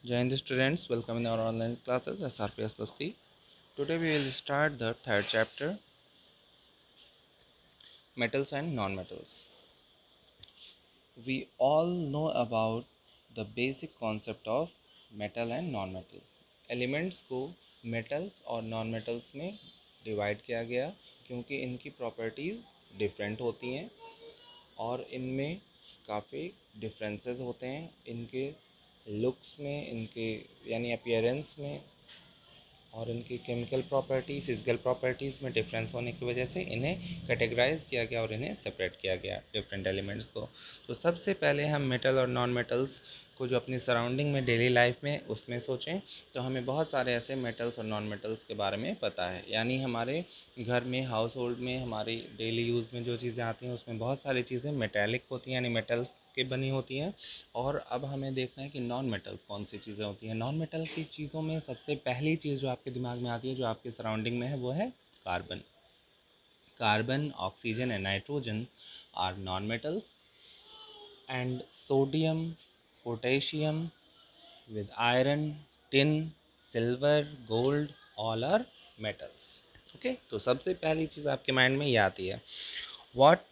Jai Hind students, welcome in our online classes SRPS Basti. Today we will start the third chapter, metals and non-metals. We all know about the basic concept of metal and non-metal. Elements को metals और non-metals में divide किया गया क्योंकि इनकी properties different होती हैं और इनमें काफ़ी डिफरेंसेस होते हैं इनके लुक्स में, इनके यानी अपीयरेंस में और इनकी केमिकल प्रॉपर्टी फिजिकल प्रॉपर्टीज़ में डिफरेंस होने की वजह से इन्हें कैटेगराइज किया गया और इन्हें सेपरेट किया गया डिफरेंट एलिमेंट्स को। तो सबसे पहले हम मेटल और नॉन मेटल्स को जो अपनी सराउंडिंग में डेली लाइफ में उसमें सोचें तो हमें बहुत सारे ऐसे मेटल्स और नॉन मेटल्स के बारे में पता है। यानी हमारे घर में हाउस होल्ड में हमारी डेली यूज़ में जो चीज़ें आती हैं उसमें बहुत सारी चीज़ें मेटेलिक होती हैं, यानी मेटल्स की बनी होती हैं। और अब हमें देखना है कि नॉन मेटल्स कौन सी चीज़ें होती हैं। नॉन मेटल की चीज़ों में सबसे पहली चीज़ जो आपके दिमाग में आती है, जो आपके सराउंडिंग में है, वो है carbon. Carbon, oxygen and nitrogen are non metals and sodium, potassium with iron, tin, silver, gold, all are metals. Okay, तो सबसे पहली चीज़ आपके माइंड में ये आती है। What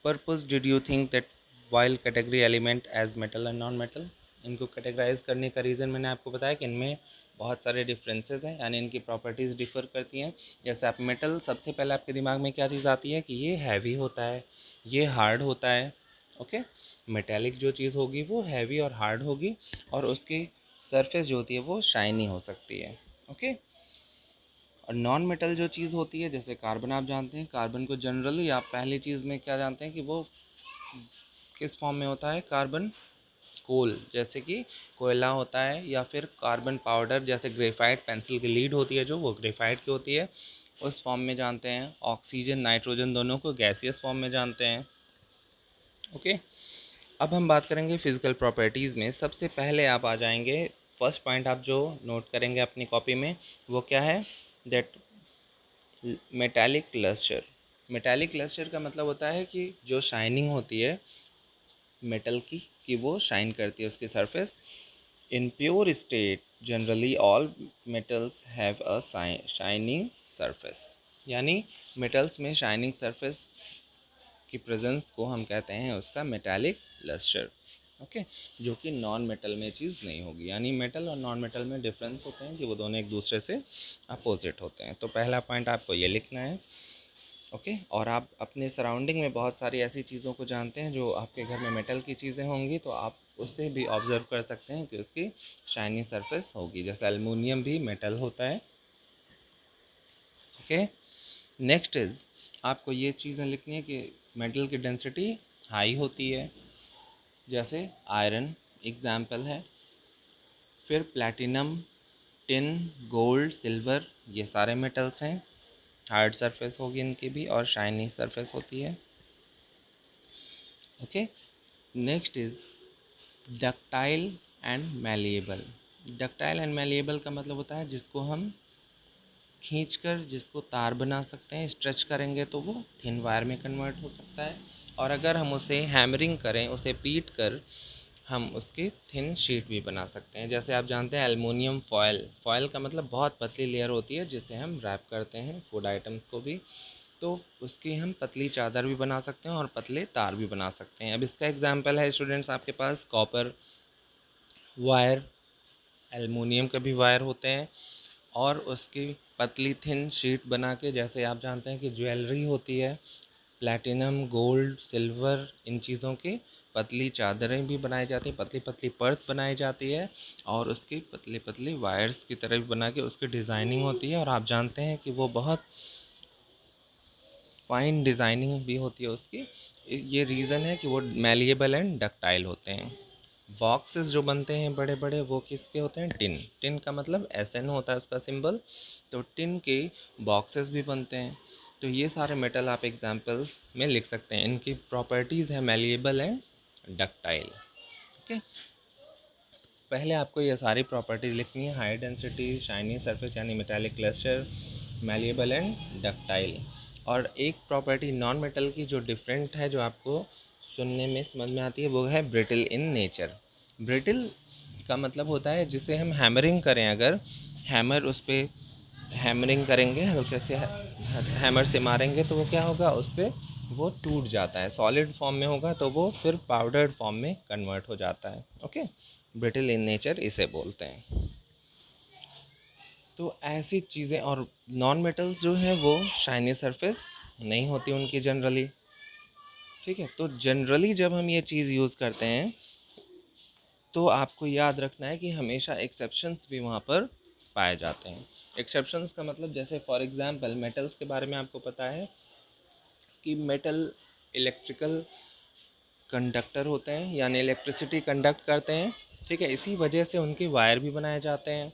purpose did you think that while category element as metal and non-metal? इनको categorise करने का रीज़न मैंने आपको बताया कि इनमें बहुत सारे डिफरेंसेस हैं, यानी इनकी प्रॉपर्टीज़ डिफर करती हैं। जैसे आप मेटल, सबसे पहले आपके दिमाग में क्या चीज़ आती है कि ये हैवी होता है, ये हार्ड होता है। ओके, मेटेलिक जो चीज़ होगी वो हैवी और हार्ड होगी और उसकी सरफेस जो होती है वो शाइनी हो सकती है। ओके, और नॉन मेटल जो चीज़ होती है जैसे कार्बन, आप जानते हैं कार्बन को जनरली आप पहली चीज़ में क्या जानते हैं कि वो किस फॉर्म में होता है। कार्बन कोल जैसे कि कोयला होता है, या फिर कार्बन पाउडर जैसे ग्रेफाइट पेंसिल की लीड होती है जो वो ग्रेफाइट की होती है, उस फॉर्म में जानते हैं। ऑक्सीजन नाइट्रोजन दोनों को गैसियस फॉर्म में जानते हैं। ओके, अब हम बात करेंगे फिजिकल प्रॉपर्टीज़ में। सबसे पहले आप आ जाएंगे, फर्स्ट पॉइंट आप जो नोट करेंगे अपनी कॉपी में वो क्या है, that metallic lustre. Metallic lustre का मतलब होता है कि जो शाइनिंग होती है मेटल की कि वो शाइन करती है उसकी surface. In pure state generally all metals have a shining surface, यानी मेटल्स में शाइनिंग सरफेस की प्रेजेंस को हम कहते हैं उसका मेटालिक लस्टर। ओके, जो कि नॉन मेटल में चीज़ नहीं होगी। यानी मेटल और नॉन मेटल में डिफरेंस होते हैं कि वो दोनों एक दूसरे से अपोजिट होते हैं। तो पहला पॉइंट आपको ये लिखना है। ओके, और आप अपने सराउंडिंग में बहुत सारी ऐसी चीज़ों को जानते हैं जो आपके घर में मेटल की चीज़ें होंगी, तो आप उससे भी ऑब्जर्व कर सकते हैं कि उसकी शाइनी सरफेस होगी। जैसे एल्युमिनियम भी मेटल होता है। ओके, नेक्स्ट इज़ आपको ये चीज़ें लिखनी है कि मेटल की डेंसिटी हाई होती है, जैसे आयरन एग्जाम्पल है। फिर प्लैटिनम, टिन, गोल्ड, सिल्वर, ये सारे मेटल्स हैं। हार्ड सरफेस होगी इनकी भी और शाइनी सरफेस होती है। Okay, next is ductile and malleable. Ductile and malleable का मतलब होता है जिसको हम खींचकर जिसको तार बना सकते हैं, स्ट्रेच करेंगे तो वो थिन वायर में कन्वर्ट हो सकता है। और अगर हम उसे हैमरिंग करें, उसे पीट कर हम उसकी थिन शीट भी बना सकते हैं। जैसे आप जानते हैं एल्युमिनियम फॉयल, फॉयल का मतलब बहुत पतली लेयर होती है जिसे हम रैप करते हैं फूड आइटम्स को भी, तो उसकी हम पतली चादर भी बना सकते हैं और पतले तार भी बना सकते हैं। अब इसका एग्जांपल है स्टूडेंट्स आपके पास कॉपर वायर, एल्युमिनियम के भी वायर होते हैं और उसकी पतली थिन शीट बना के, जैसे आप जानते हैं कि ज्वेलरी होती है प्लैटिनम गोल्ड सिल्वर, इन चीज़ों की पतली चादरें भी बनाई जाती हैं, पतली पतली परत बनाई जाती है और उसकी पतली पतली वायर्स की तरह भी बना के उसकी डिज़ाइनिंग होती है। और आप जानते हैं कि वो बहुत फाइन डिज़ाइनिंग भी होती है उसकी। ये रीज़न है कि वो मैलिएबल एंड डक्टाइल होते हैं। बॉक्सेस जो बनते हैं बड़े बड़े वो किसके होते हैं, टिन। टिन का मतलब SN होता है उसका सिंबल, तो टिन के बॉक्सेस भी बनते हैं। तो ये सारे मेटल आप एग्जांपल्स में लिख सकते हैं। इनकी प्रॉपर्टीज़ है मैलिएबल एंड डक्टाइल। ओके, पहले आपको ये सारी प्रॉपर्टीज़ लिखनी है, हाई डेंसिटी, शाइनी सरफेस यानी metallic cluster, malleable and ductile. और एक प्रॉपर्टी नॉन मेटल की जो डिफरेंट है, जो आपको सुनने में समझ में आती है, वो है ब्रिटल इन नेचर। ब्रिटल का मतलब होता है जिसे हम हैमरिंग करें, अगर हैमर उस पर हैमरिंग करेंगे, हल्के से हैमर से मारेंगे तो वो क्या होगा, उस पर वो टूट जाता है। सॉलिड फॉर्म में होगा तो वो फिर पाउडर्ड फॉर्म में कन्वर्ट हो जाता है। ओके, ब्रिटल इन नेचर इसे बोलते हैं। तो ऐसी चीज़ें, और नॉन मेटल्स जो हैं वो शाइनी सरफेस नहीं होती उनकी जनरली। ठीक है, तो जनरली जब हम ये चीज़ यूज़ करते हैं तो आपको याद रखना है कि हमेशा एक्सेप्शंस भी वहाँ पर पाए जाते हैं। एक्सेप्शंस का मतलब, जैसे फॉर एग्जांपल मेटल्स के बारे में आपको पता है कि मेटल इलेक्ट्रिकल कंडक्टर होते हैं, यानी इलेक्ट्रिसिटी कंडक्ट करते हैं। ठीक है, इसी वजह से उनके वायर भी बनाए जाते हैं।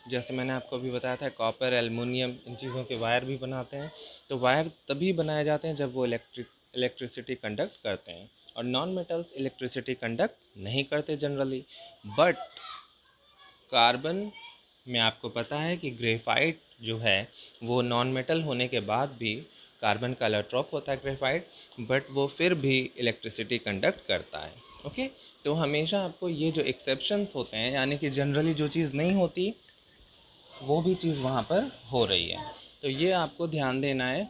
जैसे मैंने आपको अभी बताया था, कॉपर, एल्युमिनियम, इन चीज़ों के वायर भी बनाते हैं। तो वायर तभी बनाए जाते हैं जब वो इलेक्ट्रिसिटी कंडक्ट करते हैं। और नॉन मेटल्स इलेक्ट्रिसिटी कंडक्ट नहीं करते जनरली। बट कार्बन में आपको पता है कि ग्रेफाइट जो है वो नॉन मेटल होने के बाद भी, कार्बन का एलोट्रोप होता है ग्रेफाइट, बट वो फिर भी इलेक्ट्रिसिटी कंडक्ट करता है। ओके, तो हमेशा आपको ये जो एक्सेप्शंस होते हैं, यानी कि जनरली जो चीज़ नहीं होती वो भी चीज़ वहाँ पर हो रही है। तो ये आपको ध्यान देना है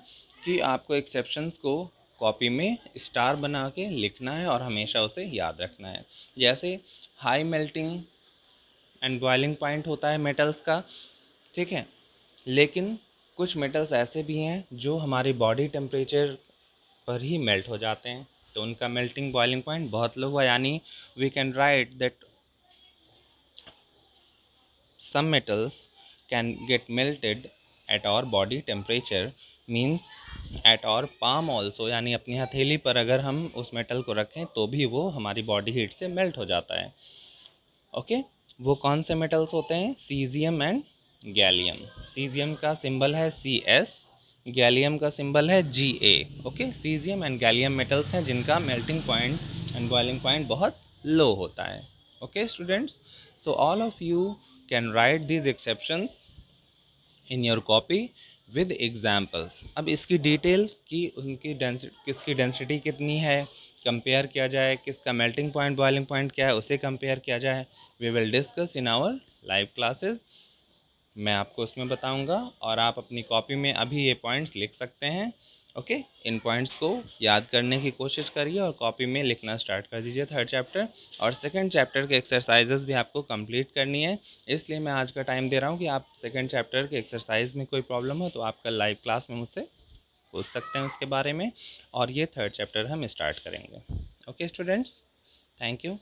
कि आपको एक्सेप्शंस को कॉपी में स्टार बना के लिखना है और हमेशा उसे याद रखना है। जैसे high melting and boiling point होता है मेटल्स का। ठीक है, लेकिन कुछ मेटल्स ऐसे भी हैं जो हमारी बॉडी टेम्परेचर पर ही मेल्ट हो जाते हैं, तो उनका मेल्टिंग बॉइलिंग पॉइंट बहुत लो हुआ, यानी we can write that some metals can get melted at our body temperature, means at our palm also, यानी अपनी हथेली पर अगर हम उस मेटल को रखें तो भी वो हमारी बॉडी हीट से मेल्ट हो जाता है। ओके, वो कौन से मेटल्स होते हैं? Caesium and gallium. सीजियम का सिंबल है CS, गैलियम का सिंबल है Ga। Okay, caesium and gallium metals हैं जिनका melting point and boiling point बहुत लो होता है। Okay students, so all of you can write these exceptions in your copy with examples। अब इसकी डिटेल कि उनकी डेंसिटी, किसकी डेंसिटी कितनी है कंपेयर किया जाए, किसका मेल्टिंग पॉइंट बॉइलिंग पॉइंट क्या है उसे कंपेयर किया जाए, we will discuss in our live classes. मैं आपको उसमें बताऊंगा और आप अपनी कॉपी में अभी ये पॉइंट्स लिख सकते हैं। ओके, इन पॉइंट्स को याद करने की कोशिश करिए और कॉपी में लिखना स्टार्ट कर दीजिए थर्ड चैप्टर। और सेकंड चैप्टर के एक्सरसाइजेस भी आपको कंप्लीट करनी है, इसलिए मैं आज का टाइम दे रहा हूँ कि आप सेकंड चैप्टर के एक्सरसाइज में कोई प्रॉब्लम हो तो आप कल लाइव क्लास में मुझसे पूछ सकते हैं उसके बारे में, और ये थर्ड चैप्टर हम स्टार्ट करेंगे। Okay students, thank you.